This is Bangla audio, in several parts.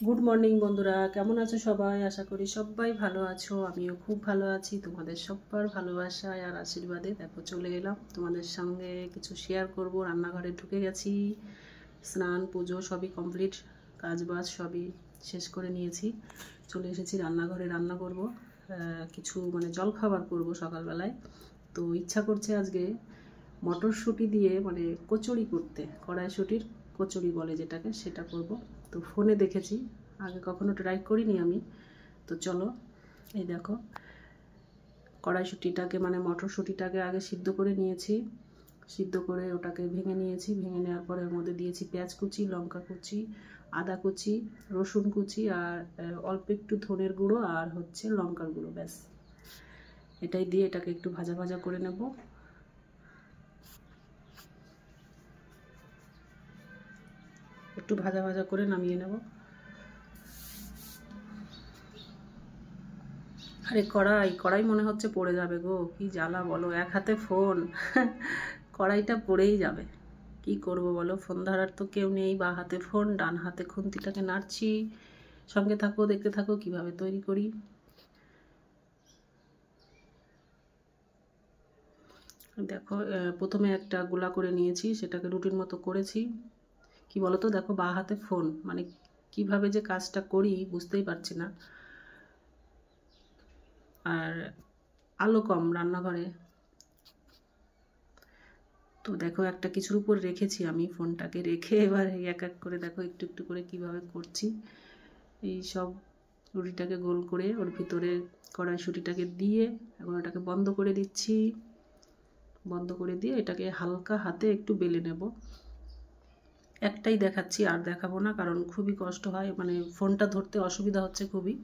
গুড মর্নিং বন্ধুরা, কেমন আছো সবাই? আশা করি সবাই ভালো আছো। আমিও খুব ভালো আছি। তোমাদের সবার ভালোবাসায় আর আশীর্বাদে দেখো চলে এলাম তোমাদের সঙ্গে কিছু শেয়ার করব। রান্নাঘরে ঢুকে গেছি, স্নান পুজো সবই কমপ্লিট, কাজবাজ সবই শেষ করে নিয়েছি। চলে এসেছি রান্নাঘরে, রান্না করব কিছু মানে জল খাবার করব সকালবেলায়। তো ইচ্ছা করছে আজকে মটরশুঁটি দিয়ে মানে কচুরি করতে, কড়াইশুঁটির কচুরি বলে যেটাকে, সেটা করব। তো ফোনে দেখেছি, আগে কখনো ট্রাই করিনি আমি। তো চলো, এই দেখো কড়াইশুঁটিটাকে মানে মটরশুঁটিটাকে আগে সিদ্ধ করে নিয়েছি। সিদ্ধ করে ওটাকে ভেঙে নিয়েছি। ভেঙে নেওয়ার পরে ওর মধ্যে দিয়েছি পেঁয়াজ কুচি, লঙ্কা কুচি, আদা কুচি, রসুন কুচি আর অল্প একটু ধনের গুঁড়ো আর হচ্ছে লঙ্কার গুঁড়ো, ব্যাস এটাই দিয়ে এটাকে একটু ভাজা ভাজা করে নেব। একটু ভাজা ভাজা করে নামিয়ে নেব। আরে কড়াই মনে হচ্ছে পড়ে যাবে গো, কি জ্বালা বলো, এক হাতে ফোন কড়াইটা পড়েই যাবে। কি করব বলো, ফোন ধরার তো কেউ নেই, বা হাতে ফোন, ডান হাতে খুন্তিটাকে নাড়ছি। সঙ্গে থাকো, দেখতে থাকো কিভাবে তৈরি করি। দেখো প্রথমে একটা গোলা করে নিয়েছি, সেটাকে রুটির মতো করেছি। কি বলো তো, দেখো বা হাতে ফোন মানে কিভাবে যে কাজটা করি বুঝতেই পারছি না। আর আলো কম রান্নাঘরে, তো দেখো একটা কিছুর উপর রেখেছি আমি ফোনটাকে, রেখে এবার এক এক করে দেখো একটু একটু করে কিভাবে করছি। এই সব রুটিটাকে গোল করে ওর ভিতরে কড়াইশুঁটিটাকে দিয়ে এখন ওটাকে বন্ধ করে দিচ্ছি। বন্ধ করে দিয়ে এটাকে হালকা হাতে একটু বেলে নেব। একটাই দেখাচ্ছি, আর দেখাবো না, কারণ খুবই কষ্ট হয়, মানে ফোনটা ধরতে অসুবিধা হচ্ছে খুবই।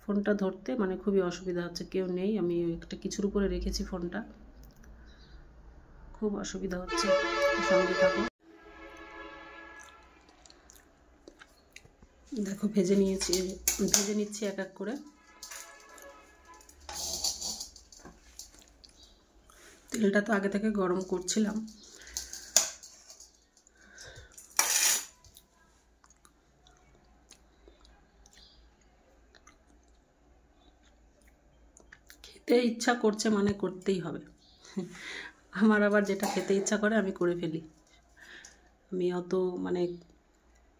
ফোনটা ধরতে মানে খুবই অসুবিধা হচ্ছে, কেউ নেই, আমি একটা কিছুর উপরে রেখেছি ফোনটা, খুব অসুবিধা হচ্ছে। সঙ্গে থাকো। দেখো ভেজে নিচ্ছি এক এক করে। তেলটা তো আগে থেকে গরম করছিলাম। খেতে ইচ্ছা করছে মানে করতেই হবে। আমার আবার যেটা খেতে ইচ্ছা করে আমি করে ফেলি। আমি অত মানে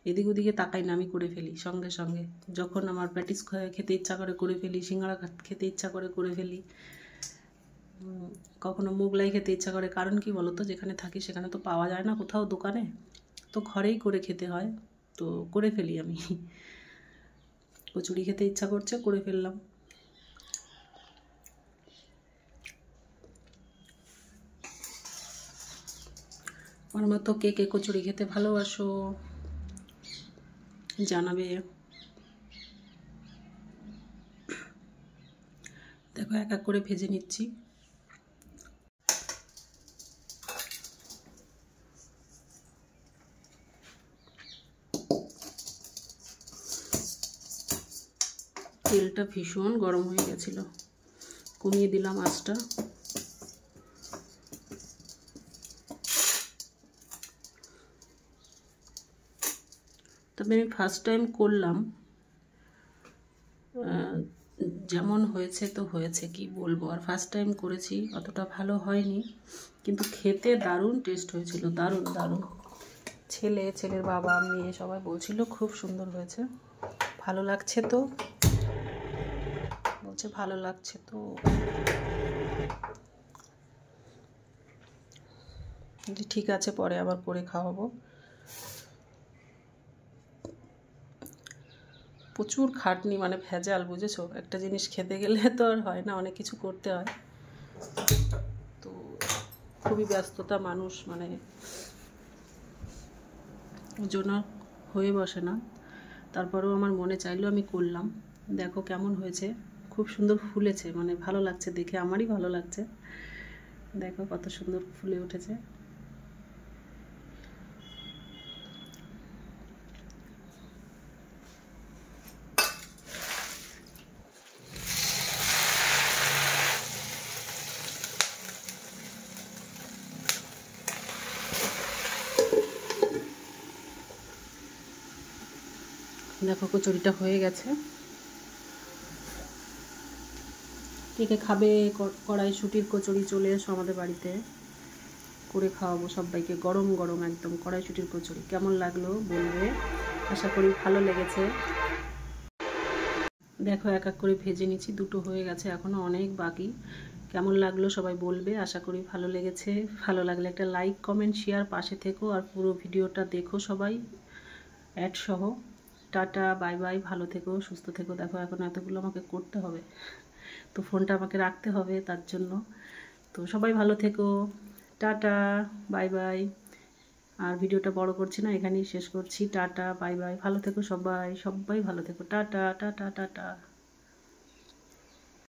এদিক ওদিকে তাকাই না, আমি করে ফেলি সঙ্গে সঙ্গে। যখন আমার প্যাটিস খেতে ইচ্ছা করে ফেলি, সিঙ্গাড়া খেতে ইচ্ছা করে ফেলি, কখনো মোগলাই খেতে ইচ্ছা করে। কারণ কি বলতো, যেখানে থাকি সেখানে তো পাওয়া যায় না কোথাও দোকানে, তো ঘরেই করে খেতে হয়, তো করে ফেলি আমি। কচুরি খেতে ইচ্ছা করছে, করে ফেললাম। আমার মতো কে কে কচুরি খেতে ভালোবাসো জানাবে। দেখো এক এক করে ভেজে নিচ্ছি। তেলটা ভীষণ গরম হয়ে গেছিল, কমিয়ে দিলাম আঁচটা। তবে আমি ফার্স্ট টাইম করলাম, যেমন হয়েছে তো হয়েছে, কি বলবো, আর ফার্স্ট টাইম করেছি, অতটা ভালো হয়নি, কিন্তু খেতে দারুণ টেস্ট হয়েছিল, দারুণ দারুণ। ছেলের বাবা মেয়ে সবাই বলছিল খুব সুন্দর হয়েছে, ভালো লাগছে তো, বলছে ভালো লাগছে তো। ঠিক আছে, পরে আবার করে খাওয়াবো। প্রচুর খাটনি, মানে ভেজাল, বুঝেছো, একটা জিনিস খেতে গেলে তো আর হয় না, অনেক কিছু করতে হয়, তো খুবই ব্যস্ততা মানুষ, মানে ওই জন্য হয়ে বসে না। তারপরেও আমার মনে চাইলো, আমি করলাম। দেখো কেমন হয়েছে, খুব সুন্দর ফুলেছে, মানে ভালো লাগছে দেখে, আমারই ভালো লাগছে। দেখো কত সুন্দর ফুলে উঠেছে। দেখো কচুরিটা হয়ে গেছে। কে কে খাবে কড়াইশুঁটির কচুরি চলে এসো আমাদের বাড়িতে, করে খাওয়াবো সবাইকে গরম গরম একদম কড়াইশুঁটির কচুরি। কেমন লাগলো বলবে, আশা করি ভালো লেগেছে। দেখো এক এক করে ভেজে নিচ্ছি, দুটো হয়ে গেছে, এখনও অনেক বাকি। কেমন লাগলো সবাই বলবে, আশা করি ভালো লেগেছে। ভালো লাগলে একটা লাইক কমেন্ট শেয়ার পাশে থেকো, আর পুরো ভিডিওটা দেখো সবাই অ্যাড সহ। টাটা বাই বাই, ভালো থেকো সুস্থ থেকো। দেখো এখন এতগুলো আমাকে করতে হবে, তো ফোনটা আমাকে রাখতে হবে তার জন্য। তো সবাই ভালো থেকো, টাটা বাই বাই। আর ভিডিওটা বড় করছি না, এখানেই শেষ করছি। টাটা বাই বাই, ভালো থেকো সবাই, সবাই ভালো থেকো। Tata tata tata.